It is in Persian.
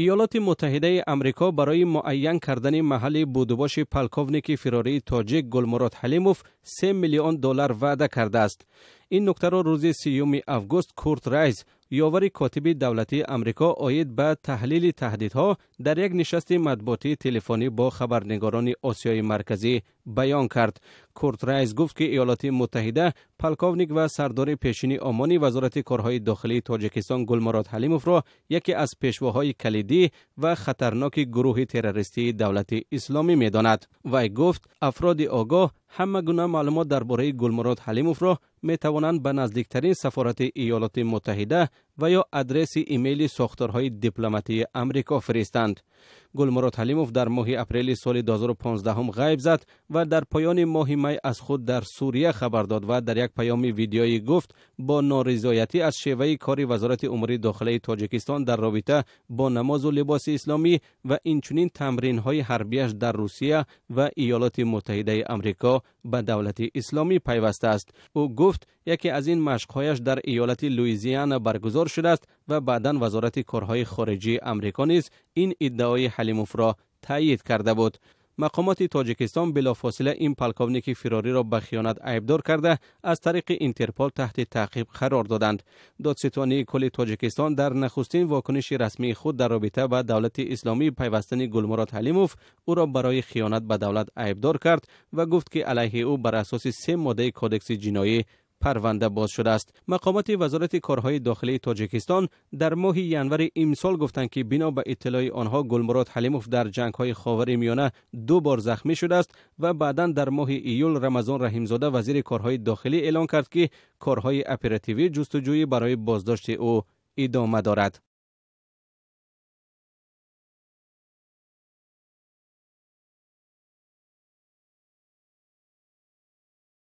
ایالات متحده آمریکا برای معین کردن محل بودوباش پالکوونیک فراری تاجیک گلمراد حلیموف 3 میلیون دلار وعده کرده است. این نکته را روز 30 آگوست کورت رایس، یاور کاتب دولتی آمریکا، عاید به تحلیل تهدیدها در یک نشست مطبوعاتی تلفنی با خبرنگاران آسیای مرکزی بیان کرد. کورت رایس گفت که ایالات متحده پالکوونیک و سردار پیشین امانی وزارت کارهای داخلی تاجیکستان گلمراد حلیموف را یکی از پیشواهای کلیدی و خطرناک گروه تروریستی دولت اسلامی می‌داند. وی گفت افراد آگاه همه گونه معلومات درباره گلمراد حلیموف را می توانند به نزدیکترین سفارت ایالات متحده و یا آدرس ایمیل ساختارهای دیپلماتی آمریکا فرستند. گلمراد حلیموف در ماه اپریل سال 2015 غیب زد و در پایان ماه می از خود در سوریه خبر داد و در یک پیام ویدیویی گفت با نارضایتی از شیوه کار وزارت امور داخلی تاجیکستان در رابطه با نماز و لباس اسلامی و اینچنین تمرین‌های حربیش در روسیه و ایالات متحده آمریکا به دولت اسلامی پیوسته است. او گفت یکی از این مشق‌هایش در ایالت لوئیزیانا برگزار شده است و بعداً وزارت کارهای خارجی آمریکا نیز این ادعای حلیموف را تایید کرده بود. مقامات تاجیکستان بلافاصله این پالکوونیک فراری را به خیانت عیبدار کرده از طریق اینترپول تحت تعقیب قرار دادند. دادستانی کل تاجیکستان در نخستین واکنش رسمی خود در رابطه با دولت اسلامی پیوستن گلمراد حلیموف او را برای خیانت به دولت عیبدار کرد و گفت که علیه او بر اساس 3 ماده کدکس جنایی پرونده باز شده است. مقامات وزارت کارهای داخلی تاجیکستان در ماه ژانویه امسال گفتند که بنا به اطلاع آنها گلمراد حلیموف در جنگ‌های خاورمیانه 2 بار زخمی شده است و بعداً در ماه ایول رمضان رحیمزاده وزیر کارهای داخلی اعلام کرد که کارهای اپراتیوی جستجویی برای بازداشت او ادامه دارد.